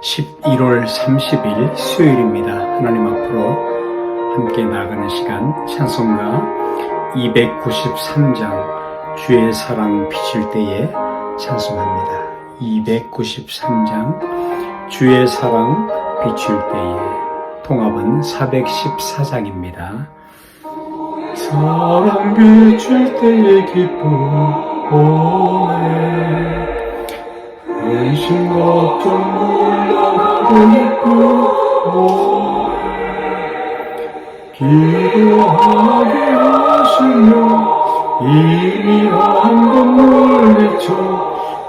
11월 30일 수요일입니다. 하나님 앞으로 함께 나가는 시간 찬송가 293장 주의 사랑 비칠 때에 찬송합니다. 293장 주의 사랑 비칠 때에 통합은 414장입니다. 사랑 비칠 때에 기쁨 오네 근심 걱정 물러가고 있고 기도하게 하시며 이미 한 번 물리쳐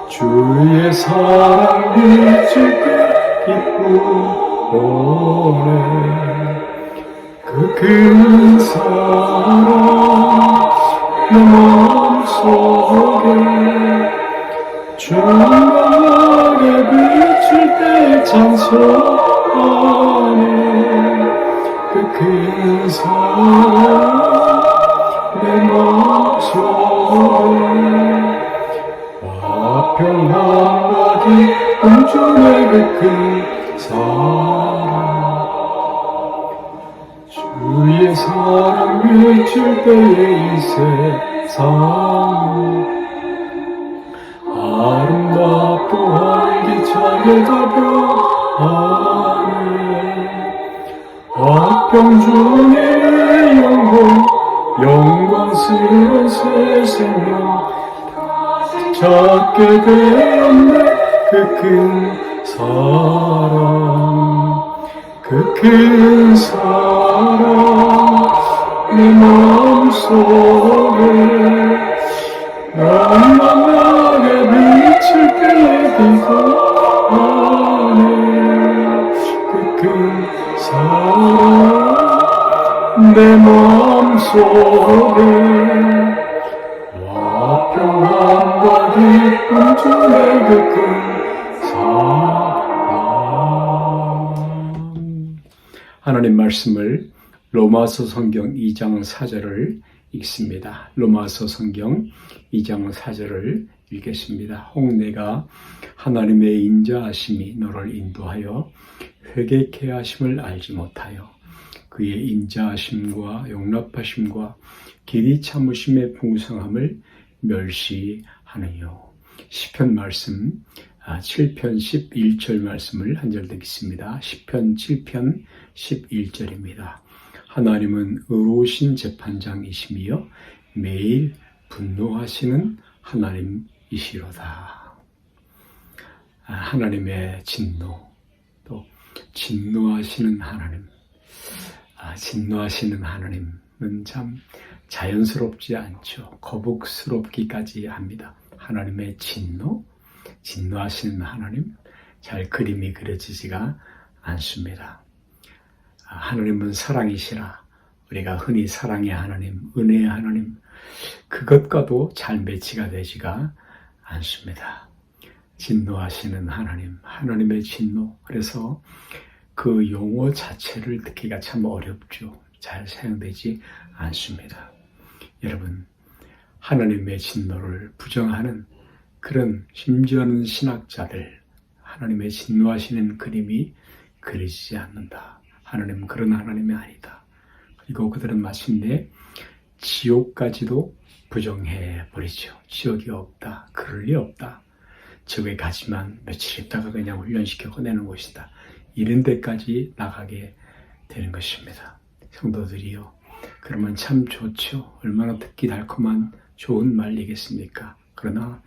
주의 사랑 비칠 때 기쁨 오네 그 큰 사랑 내 마음속에 주님에게 비칠 때 찬송하네 그 큰 사랑 내 마음속에 화평함과 기쁨 주의 그 큰 사랑 주의 사랑 비칠 때에 이 세상 아름답고 활기차게 잡혀가네 화평 중의 영광스러운 새 생명 찾게 되었네 그 큰 사랑 그 큰 사랑 내 마음속에 만나게 비칠 때에 기도하네 그 큰 사랑 내 마음속에 화평함과 기쁨 주의 그 큰 사랑 하나님 말씀을 로마서 성경 2장 4절을 읽습니다. 로마서 성경 2장 4절을 읽겠습니다. 혹 내가 하나님의 인자하심이 너를 인도하여 회개케 하심을 알지 못하여 그의 인자하심과 용납하심과 길이 참으심의 풍성함을 멸시하느뇨. 시편 말씀 7편 11절 말씀을 한 절 듣겠습니다. 시편 7편 11절입니다. 하나님은 의로우신 재판장이시며 매일 분노하시는 하나님이시로다. 하나님의 진노, 또 진노하시는 하나님. 진노하시는 하나님은 참 자연스럽지 않죠. 거북스럽기까지 합니다. 하나님의 진노하시는 하나님, 잘 그림이 그려지지가 않습니다. 하나님은 사랑이시라. 우리가 흔히 사랑의 하나님, 은혜의 하나님, 그것과도 잘 매치가 되지가 않습니다. 진노하시는 하나님, 하나님의 진노. 그래서 그 용어 자체를 듣기가 참 어렵죠. 잘 사용되지 않습니다. 여러분, 하나님의 진노를 부정하는 그런 심지어는 신학자들, 하나님의 진노하시는 그림이 그려지지 않는다. 하나님은 그런 하나님이 아니다. 그리고 그들은 마침내 지옥까지도 부정해버리죠. 지옥이 없다. 그럴 리 없다. 지옥에 가지만 며칠 있다가 그냥 훈련시켜 꺼내는 곳이다. 이런 데까지 나가게 되는 것입니다. 성도들이요. 그러면 참 좋죠. 얼마나 듣기 달콤한 좋은 말이겠습니까? 그러나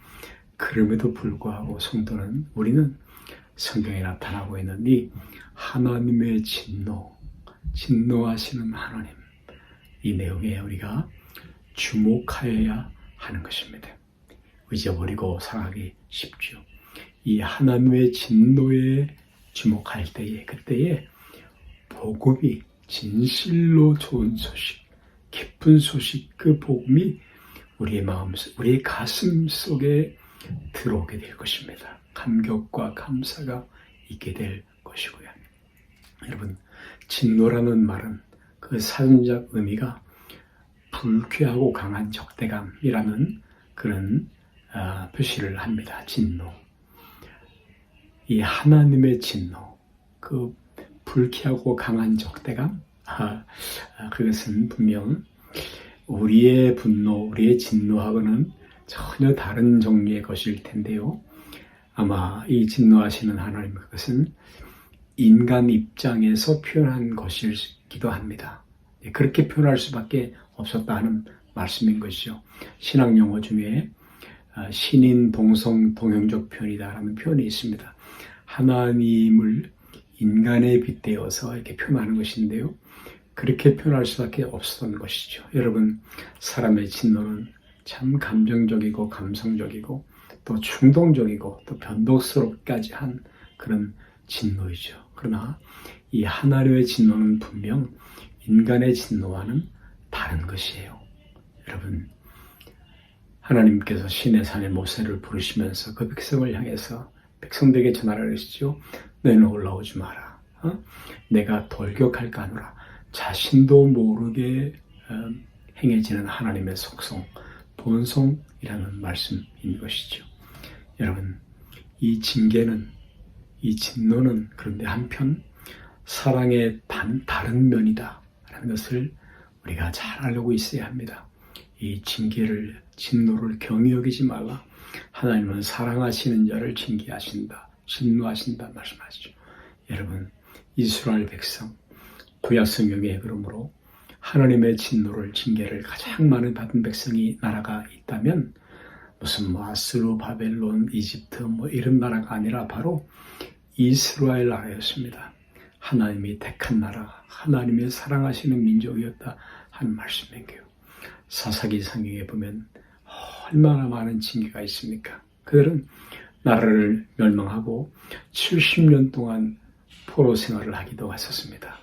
그럼에도 불구하고 성도는 우리는 성경에 나타나고 있는 이 하나님의 진노하시는 하나님, 이 내용에 우리가 주목하여야 하는 것입니다. 잊어버리고 살아가기 쉽죠. 이 하나님의 진노에 주목할 때에, 그때에 복음이 진실로 좋은 소식, 기쁜 소식, 그 복음이 우리의 마음속, 우리의 가슴 속에 들어오게 될 것입니다. 감격과 감사가 있게 될 것이고요. 여러분, 진노라는 말은 그 사전적 의미가 불쾌하고 강한 적대감이라는 그런 표시를 합니다. 진노. 이 하나님의 진노, 그 불쾌하고 강한 적대감, 그것은 분명 우리의 분노, 우리의 진노하고는 전혀 다른 종류의 것일 텐데요. 아마 이 진노하시는 하나님, 그것은 인간 입장에서 표현한 것이기도 합니다. 그렇게 표현할 수밖에 없었다 하는 말씀인 것이죠. 신학 용어 중에 신인 동성 동형적 표현이다라는 표현이 있습니다. 하나님을 인간에 빗대어서 이렇게 표현하는 것인데요. 그렇게 표현할 수밖에 없었던 것이죠. 여러분, 사람의 진노는 참 감정적이고 감성적이고 또 충동적이고 또 변덕스럽기까지 한 그런 진노이죠. 그러나 이 하나님의 진노는 분명 인간의 진노와는 다른 것이에요. 여러분, 하나님께서 시내산에 모세를 부르시면서 그 백성을 향해서 백성들에게 전하라 하시죠. 너희는 올라오지 마라. 내가 돌격할까 하노라. 자신도 모르게 행해지는 하나님의 속성, 본성이라는 말씀인 것이죠. 여러분, 이 징계는, 이 진노는 그런데 한편 사랑의 다른 면이다 라는 것을 우리가 잘 알고 있어야 합니다. 이 징계를, 진노를 경히 여기지 말라. 하나님은 사랑하시는 자를 징계하신다, 진노하신다 말씀하시죠. 여러분, 이스라엘 백성, 구약 성경에 그러므로 하나님의 진노를, 징계를 가장 많이 받은 백성이 나라가 있다면 무슨 아수르, 바벨론, 이집트 이런 나라가 아니라 바로 이스라엘 나라였습니다. 하나님이 택한 나라, 하나님의 사랑하시는 민족이었다 하는 말씀이에요. 사사기 성경에 보면 얼마나 많은 징계가 있습니까? 그들은 나라를 멸망하고 70년 동안 포로 생활을 하기도 했었습니다.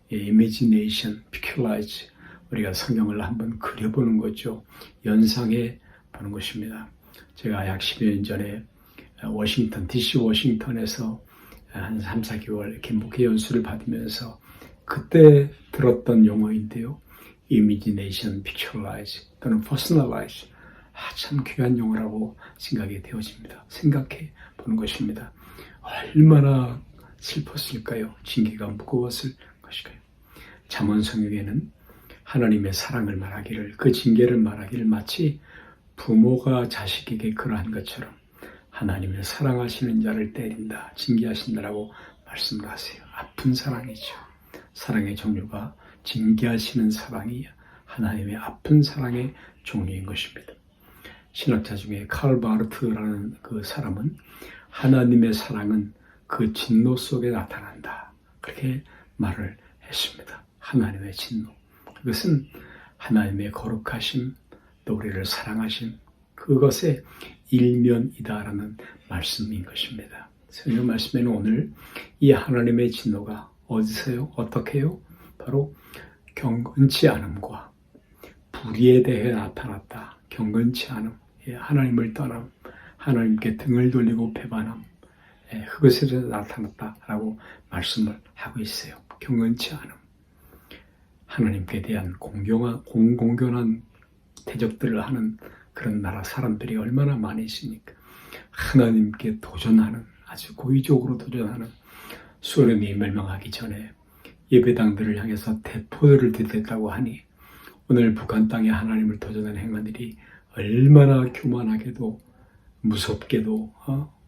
이미지네이션, 피큐라이즈, 우리가 성경을 한번 그려보는 거죠. 연상해 보는 것입니다. 제가 약 10여 년 전에 DC 워싱턴에서 한 3, 4개월 이렇게 목회 연수를 받으면서 그때 들었던 용어인데요. 이미지네이션, 피큐라이즈 또는 퍼스널라이즈, 참 귀한 용어라고 생각이 되어집니다. 생각해 보는 것입니다. 얼마나 슬펐을까요? 징계가 무거웠을 것일까요? 잠언 성경에는 하나님의 사랑을 말하기를, 그 징계를 말하기를 마치 부모가 자식에게 그러한 것처럼 하나님의 사랑하시는 자를 때린다, 징계하신다라고 말씀을 하세요. 아픈 사랑이죠. 사랑의 종류가 징계하시는 사랑이 하나님의 아픈 사랑의 종류인 것입니다. 신학자 중에 칼 바르트라는 그 사람은 하나님의 사랑은 그 진노 속에 나타난다, 그렇게 말을 했습니다. 하나님의 진노, 그것은 하나님의 거룩하심, 또 우리를 사랑하심, 그것의 일면이다라는 말씀인 것입니다. 성경 말씀에는 오늘 이 하나님의 진노가 어디서요? 어떻게요? 바로 경건치 않음과 불의에 대해 나타났다. 경건치 않음, 하나님을 떠남, 하나님께 등을 돌리고 배반함, 그것에 대해서 나타났다라고 말씀을 하고 있어요. 경건치 않음, 하나님께 대한 공공연한 대적들을 하는 그런 나라 사람들이 얼마나 많이 있습니까? 하나님께 도전하는, 아주 고의적으로 도전하는, 소련이 멸망하기 전에 예배당들을 향해서 대포를 들댔다고 하니 오늘 북한 땅에 하나님을 도전하는 행관들이 얼마나 교만하게도 무섭게도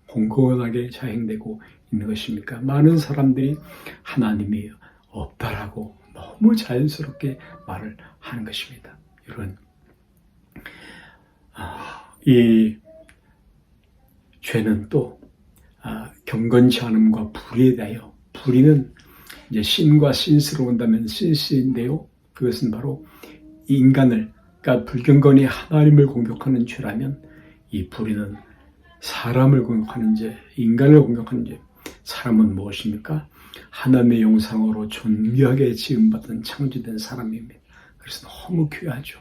공공연하게 자행되고 있는 것입니까? 많은 사람들이 하나님이 없다라고 너무 자연스럽게 말을 하는 것입니다. 여러분, 이 죄는 또 경건치 않음과 불의에 대하여, 불의는 이제 신과 신스로 온다면 신스인데요. 그것은 바로 인간을, 그러니까 불경건이 하나님을 공격하는 죄라면 이 불의는 사람을 공격하는 죄, 인간을 공격하는 죄. 사람은 무엇입니까? 하나님의 형상으로 존귀하게 지음받은 창조된 사람입니다. 그래서 너무 귀하죠.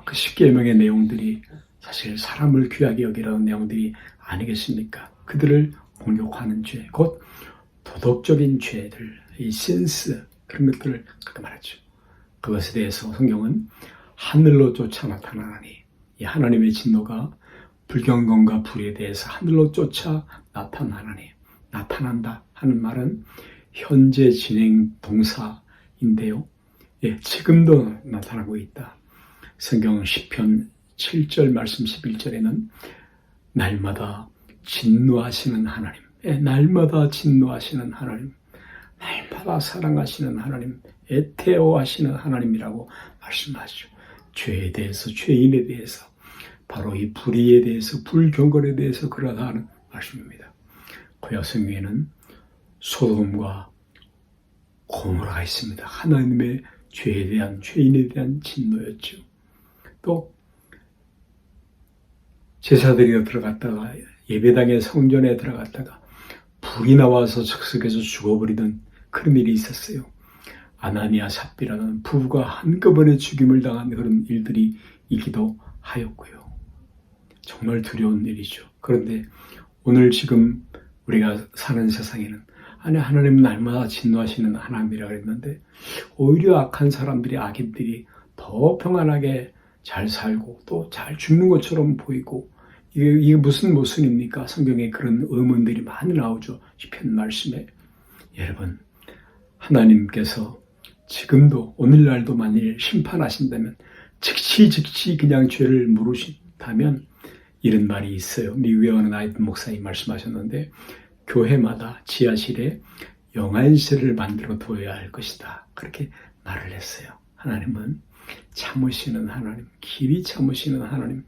그 십계명의 내용들이 사실 사람을 귀하게 여기라는 내용들이 아니겠습니까? 그들을 공격하는 죄, 곧 도덕적인 죄들, 이 신스, 그런 것들을 그렇게 말하죠. 그것에 대해서 성경은 하늘로 쫓아 나타나니, 이 하나님의 진노가 불경건과 불에 대해서 하늘로 쫓아 나타난다 하는 말은 현재 진행 동사인데요. 예, 지금도 나타나고 있다. 성경 시편 7절 말씀 11절에는 날마다 진노하시는 하나님, 날마다 진노하시는 하나님, 날마다 사랑하시는 하나님, 애태워하시는 하나님이라고 말씀하죠. 죄에 대해서, 죄인에 대해서, 바로 이 불의에 대해서, 불경건에 대해서 그러다 하는 말씀입니다. 구약 성경에는 소돔과 고모라가 있습니다. 하나님의 죄에 대한, 죄인에 대한 진노였죠. 또 제사드리러 들어갔다가 예배당의 성전에 들어갔다가 불이 나와서 적석에서 죽어버리던 그런 일이 있었어요. 아나니아 삽비라는 부부가 한꺼번에 죽임을 당한 그런 일들이 있기도 하였고요. 정말 두려운 일이죠. 그런데 오늘 지금 우리가 사는 세상에는 하나님은 날마다 진노하시는 하나님이라고 그랬는데 오히려 악한 사람들이, 악인들이 더 평안하게 잘 살고 또 잘 죽는 것처럼 보이고, 이게 무슨 모순입니까? 성경에 그런 의문들이 많이 나오죠. 시편 말씀에. 여러분, 하나님께서 지금도 오늘날도 만일 심판하신다면 즉시 그냥 죄를 물으신다면 이런 말이 있어요. 미국에 어느 아이든 목사님이 말씀하셨는데 교회마다 지하실에 영안실을 만들어 두어야 할 것이다. 그렇게 말을 했어요. 하나님은 참으시는 하나님, 길이 참으시는 하나님,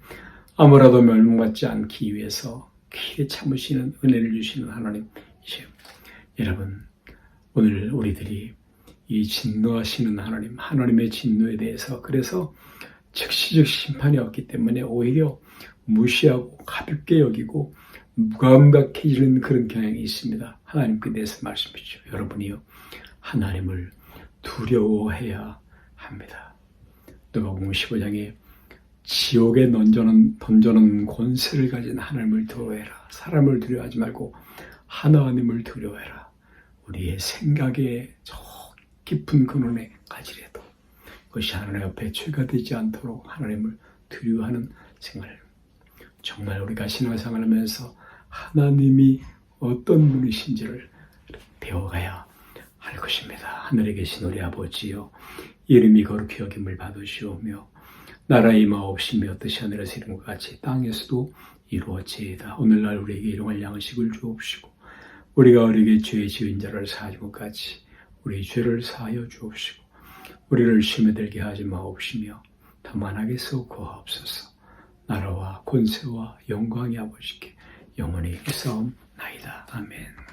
아무라도 멸망받지 않기 위해서 길이 참으시는 은혜를 주시는 하나님이세요. 여러분, 오늘 우리들이 이 진노하시는 하나님, 하나님의 진노에 대해서 그래서 즉시적 심판이 없기 때문에 오히려 무시하고 가볍게 여기고 무감각해지는 그런 경향이 있습니다. 하나님께 대해서 말씀이죠. 여러분이요, 하나님을 두려워해야 합니다. 누가복음 15장에 지옥에 던져놓은 권세를 가진 하나님을 두려워해라. 사람을 두려워하지 말고 하나님을 두려워해라. 우리의 생각에 저 깊은 근원에 가지래도 그것이 하나님 앞에 죄가 되지 않도록 하나님을 두려워하는 생활. 정말 우리가 신앙생활을 하면서 하나님이 어떤 분이신지를 배워가야 할 것입니다. 하늘에 계신 우리 아버지요, 이름이 거룩히 여김을 받으시오며 나라의 임하옵시며 뜻이 하늘에서 이룬 것 같이 땅에서도 이루어지이다. 오늘날 우리에게 일용할 양식을 주옵시고 우리가 우리에게 죄 지은 자를 사하는 것 같이 우리 죄를 사하여 주옵시고 우리를 시험에 들게 하지 마옵시며 다만 하게서 구하옵소서. 나라와 권세와 영광이 아버지께 영원히 싸움나이다. 아멘.